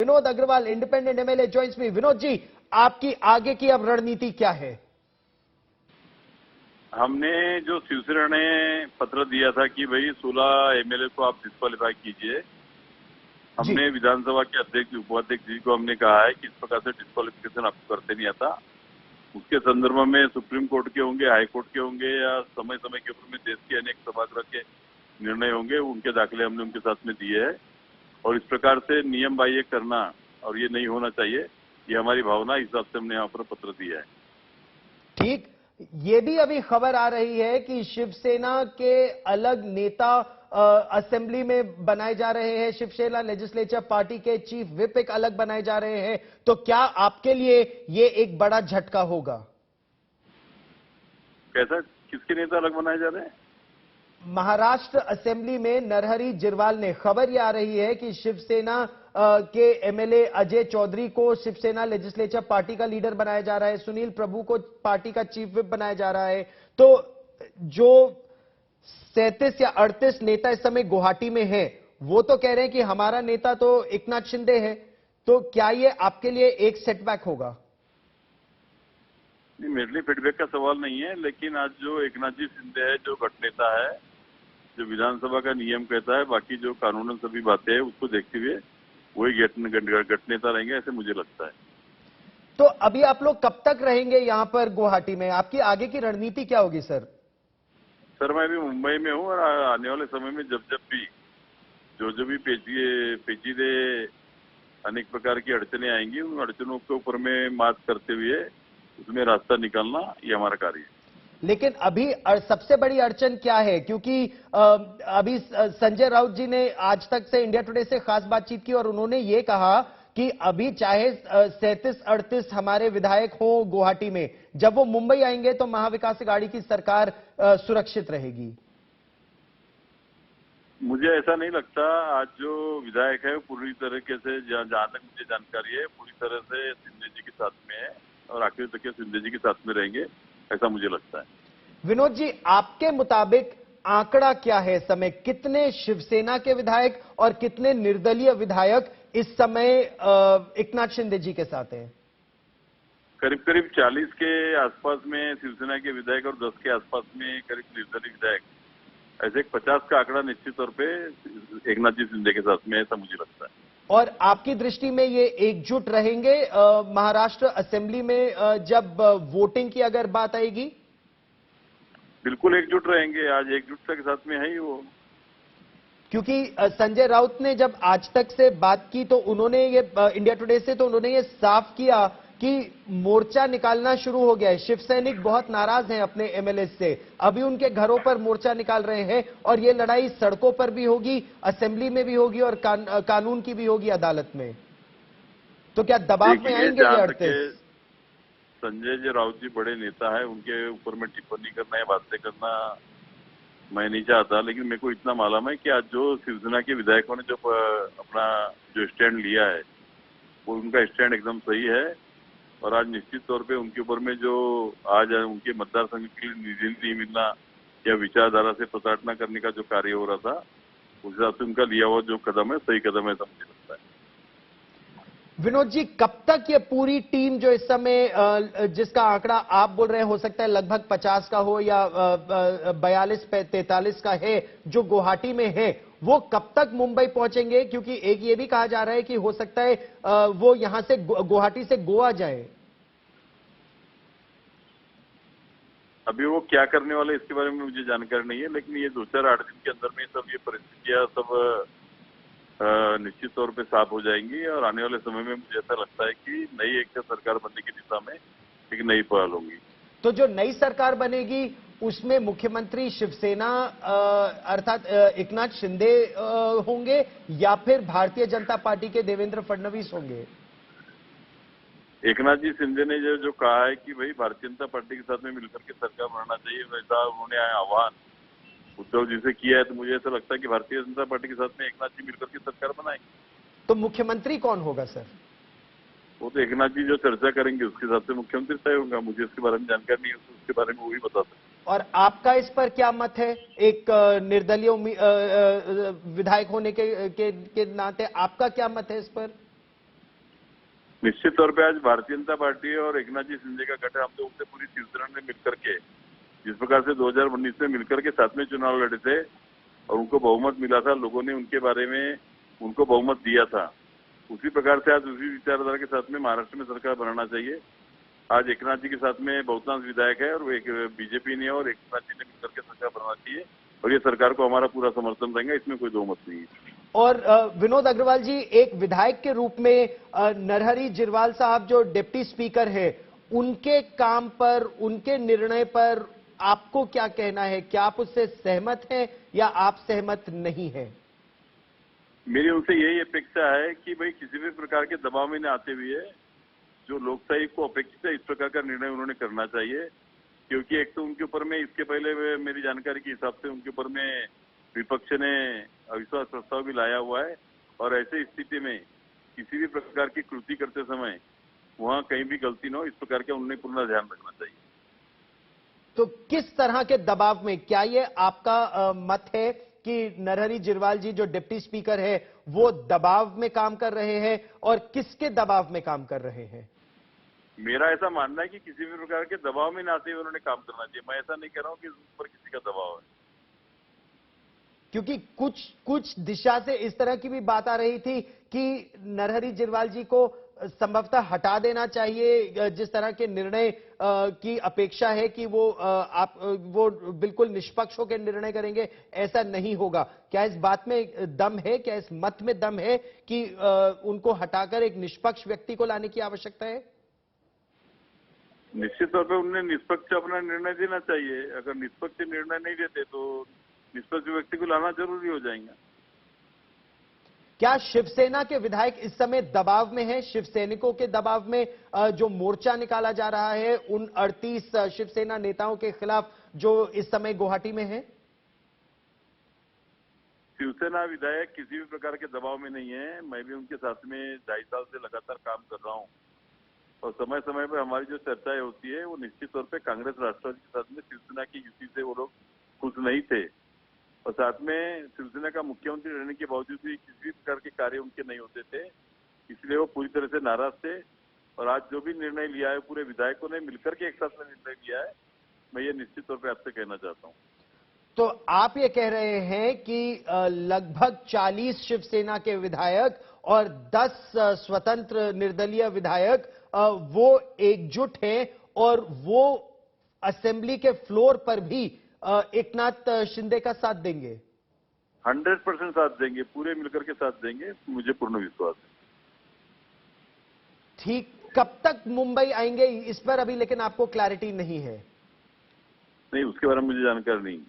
Vinod Agarwal, independent MLA, joins me. Vinod ji, आपकी आगे की अब रणनीति क्या है? हमने जो शिवसेना ने पत्र दिया था कि भाई 16 एमएलए को आप डिस्क्वालीफाई कीजिए, हमने विधानसभा के अध्यक्ष उपाध्यक्ष जी को हमने कहा है कि इस प्रकार से डिस्क्वालिफिकेशन आपको करते नहीं आता। उसके संदर्भ में सुप्रीम कोर्ट के होंगे, हाई कोर्ट के होंगे या समय समय के ऊपर में देश के अनेक सभागृह के निर्णय होंगे, उनके दाखिले हमने उनके साथ में दिए है। और इस प्रकार से नियम बाह्य करना और ये नहीं होना चाहिए, ये हमारी भावना, इस हिसाब से हमने यहाँ पर पत्र दिया है। ठीक, ये भी अभी खबर आ रही है कि शिवसेना के अलग नेता असेंबली में बनाए जा रहे हैं। शिवसेना लेजिस्लेचर पार्टी के चीफ विप एक अलग बनाए जा रहे हैं। तो क्या आपके लिए ये एक बड़ा झटका होगा? कैसा, किसके नेता अलग बनाए जा रहे हैं? महाराष्ट्र असेंबली में नरहरी जिरवाल ने, खबर यह आ रही है कि शिवसेना के एमएलए अजय चौधरी को शिवसेना लेजिस्लेचर पार्टी का लीडर बनाया जा रहा है, सुनील प्रभु को पार्टी का चीफ विप बनाया जा रहा है। तो जो 37 या 38 नेता इस समय गुवाहाटी में है, वो तो कह रहे हैं कि हमारा नेता तो एकनाथ शिंदे है। तो क्या ये आपके लिए एक सेटबैक होगा? नहीं, मेरे लिए फीडबैक का सवाल नहीं है, लेकिन आज जो एकनाथ जी शिंदे है, जो गठनेता है, जो विधानसभा का नियम कहता है, बाकी जो कानूनन सभी बातें हैं, उसको देखते हुए वही गठनेता रहेंगे, ऐसे मुझे लगता है। तो अभी आप लोग कब तक रहेंगे यहां पर गुवाहाटी में? आपकी आगे की रणनीति क्या होगी सर? सर, मैं अभी मुंबई में हूँ और आने वाले समय में जब भी जो भी पेचीदे अनेक प्रकार की अड़चने आएंगी, उन अड़चनों के ऊपर में मात करते हुए उसमें रास्ता निकालना, ये हमारा कार्य है। लेकिन अभी सबसे बड़ी अड़चन क्या है? क्योंकि अभी संजय राउत जी ने आज तक से इंडिया टुडे से खास बातचीत की और उन्होंने ये कहा कि अभी चाहे 37-38 हमारे विधायक हो गुवाहाटी में, जब वो मुंबई आएंगे तो महाविकास अघाड़ी की सरकार सुरक्षित रहेगी। मुझे ऐसा नहीं लगता। आज जो विधायक है पूरी तरीके से, जहां तक मुझे जानकारी है, पूरी तरह से शिंदे जी के साथ में है और आखिर तक शिंदे जी के साथ में रहेंगे, ऐसा मुझे लगता है। विनोद जी, आपके मुताबिक आंकड़ा क्या है? समय कितने शिवसेना के विधायक और कितने निर्दलीय विधायक इस समय एकनाथ शिंदे जी के साथ हैं? करीब करीब 40 के आसपास में शिवसेना के विधायक और 10 के आसपास में करीब निर्दलीय विधायक, ऐसे 50 का आंकड़ा निश्चित तौर पे एकनाथ जी शिंदे के साथ में, ऐसा मुझे लगता है। और आपकी दृष्टि में ये एकजुट रहेंगे महाराष्ट्र असेंबली में जब वोटिंग की अगर बात आएगी? बिल्कुल एकजुट रहेंगे। आज एकजुटता के साथ में है ही वो। क्योंकि संजय राउत ने जब आज तक से बात की तो उन्होंने ये इंडिया टुडे से तो उन्होंने ये साफ किया कि मोर्चा निकालना शुरू हो गया है। शिव सैनिक बहुत नाराज हैं अपने एमएलए से, अभी उनके घरों पर मोर्चा निकाल रहे हैं और ये लड़ाई सड़कों पर भी होगी, असेंबली में भी होगी और कानून की भी होगी, अदालत में। तो क्या दबाव में आएंगे ये 38? संजय जी राउत जी बड़े नेता है, उनके ऊपर में टिप्पणी करना या बातें करना मैं नहीं चाहता, लेकिन मेरे को इतना मालूम है कि आज जो शिवसेना के विधायकों ने जो अपना जो स्टैंड लिया है, वो उनका स्टैंड एकदम सही है। और आज निश्चित तौर पे उनके ऊपर में जो आज उनके मतदार संघ के लिए निधि नहीं मिलना या विचारधारा से प्रताड़ना करने का जो कार्य हो रहा था, उस हिसाब से उनका लिया हुआ जो कदम है सही कदम है, ऐसा मुझे लगता है। विनोद जी, कब तक ये पूरी टीम जो इस समय जिसका आंकड़ा आप बोल रहे हैं हो सकता है लगभग 50 का हो या 42-43 का है, जो गुवाहाटी में है, वो कब तक मुंबई पहुंचेंगे? क्योंकि एक ये भी कहा जा रहा है कि हो सकता है वो यहां से गुवाहाटी से गोवा जाए। अभी वो क्या करने वाले इसके बारे में मुझे जानकारी नहीं है, लेकिन ये 2-4-8 दिन के अंदर में सब ये परिस्थितियां सब निश्चित तौर पे साफ हो जाएंगी और आने वाले समय में मुझे ऐसा लगता है कि नई एक सरकार बनने की दिशा में एक नई पहल होगी। तो जो नई सरकार बनेगी उसमें मुख्यमंत्री शिवसेना अर्थात एकनाथ शिंदे होंगे या फिर भारतीय जनता पार्टी के देवेंद्र फडणवीस होंगे? एकनाथ जी शिंदे ने जो कहा है कि भाई भारतीय जनता पार्टी के साथ में मिलकर के सरकार बनाना चाहिए, वैसा उन्होंने आह्वान उद्धव जी से किया है, तो मुझे ऐसा लगता है कि भारतीय जनता पार्टी के साथ में एकनाथ जी मिलकर के सरकार बनाएंगे। तो मुख्यमंत्री कौन होगा सर? वो तो एकनाथ जी जो चर्चा करेंगे उसके हिसाब से मुख्यमंत्री तय होगा। मुझे इसके बारे में जानकारी नहीं है, तो उसके बारे में वही बता सकते। और आपका इस पर क्या मत है? एक निर्दलीय विधायक होने के नाते आपका क्या मत है इस पर? निश्चित तौर पे आज भारतीय जनता पार्टी और एकनाथ जी शिंदे का गठन हम लोग से पूरी शिवसेना ने मिलकर के जिस प्रकार से 2019 में मिलकर के साथ में चुनाव लड़े थे और उनको बहुमत मिला था, लोगों ने उनके बारे में उनको बहुमत दिया था, उसी प्रकार से आज उसी विचारधारा के साथ में महाराष्ट्र में सरकार बनाना चाहिए। आज एकनाथ जी के साथ में बहुतांश विधायक है और वो एक बीजेपी ने और एकनाथ जी ने मिलकर के सरकार बनाना चाहिए और ये सरकार को हमारा पूरा समर्थन रहेगा, इसमें कोई दो मत नहीं है। और विनोद अग्रवाल जी, एक विधायक के रूप में नरहरी जिरवाल साहब जो डिप्टी स्पीकर है, उनके काम पर, उनके निर्णय पर आपको क्या कहना है? क्या आप उससे सहमत हैं या आप सहमत नहीं हैं? मेरी उनसे यही अपेक्षा है कि भाई किसी भी प्रकार के दबाव में न आते हुए जो लोकशाही को अपेक्षित है इस प्रकार का निर्णय उन्होंने करना चाहिए, क्योंकि एक तो उनके ऊपर में इसके पहले मेरी जानकारी के हिसाब से उनके ऊपर में विपक्ष ने अविश्वास प्रस्ताव भी लाया हुआ है और ऐसे स्थिति में किसी भी प्रकार की कृति करते समय वहां कहीं भी गलती न हो, इस प्रकार का उन्हें पूर्ण ध्यान रखना चाहिए। तो किस तरह के दबाव में, क्या ये आपका मत है कि नरहरी जिरवाल जी जो डिप्टी स्पीकर है वो दबाव में काम कर रहे हैं और किसके दबाव में काम कर रहे हैं? मेरा ऐसा मानना है कि किसी भी प्रकार के दबाव में न आते हुए उन्होंने काम करना चाहिए। मैं ऐसा नहीं कह रहा हूं कि उस पर किसी का दबाव है, क्योंकि कुछ दिशा से इस तरह की भी बात आ रही थी कि नरहरी जिरवाल जी को संभवतः हटा देना चाहिए, जिस तरह के निर्णय की अपेक्षा है कि वो बिल्कुल निष्पक्ष होकर निर्णय करेंगे, ऐसा नहीं होगा। क्या इस बात में दम है, क्या इस मत में दम है कि उनको हटाकर एक निष्पक्ष व्यक्ति को लाने की आवश्यकता है? निश्चित तौर पर उन्हें निष्पक्ष अपना निर्णय देना चाहिए। अगर निष्पक्ष निर्णय नहीं देते तो निष्पक्ष व्यक्ति को लाना जरूरी हो जाएगा। क्या शिवसेना के विधायक इस समय दबाव में हैं? शिवसैनिकों के दबाव में जो मोर्चा निकाला जा रहा है उन 38 शिवसेना नेताओं के खिलाफ जो इस समय गुवाहाटी में है? शिवसेना विधायक किसी भी प्रकार के दबाव में नहीं है। मैं भी उनके साथ में 2.5 साल से लगातार काम कर रहा हूं और समय समय पर हमारी जो चर्चाएं होती है वो निश्चित तौर पे कांग्रेस राष्ट्रवादी के साथ में शिवसेना की युति से वो लोग खुश नहीं थे और साथ में शिवसेना का मुख्यमंत्री रहने के बावजूद भी किसी भी प्रकार के कार्य उनके नहीं होते थे, इसलिए वो पूरी तरह से नाराज थे। और आज जो भी निर्णय लिया है पूरे विधायकों ने मिलकर के एक साथ में निर्णय लिया है, मैं ये निश्चित तौर पर आपसे कहना चाहता हूँ। तो आप ये कह रहे हैं कि लगभग 40 शिवसेना के विधायक और 10 स्वतंत्र निर्दलीय विधायक वो एकजुट हैं और वो असेंबली के फ्लोर पर भी एकनाथ शिंदे का साथ देंगे? 100% साथ देंगे, पूरे मिलकर के साथ देंगे, मुझे पूर्ण विश्वास है। ठीक, कब तक मुंबई आएंगे इस पर अभी लेकिन आपको क्लैरिटी नहीं है? नहीं, उसके बारे में मुझे जानकारी नहीं।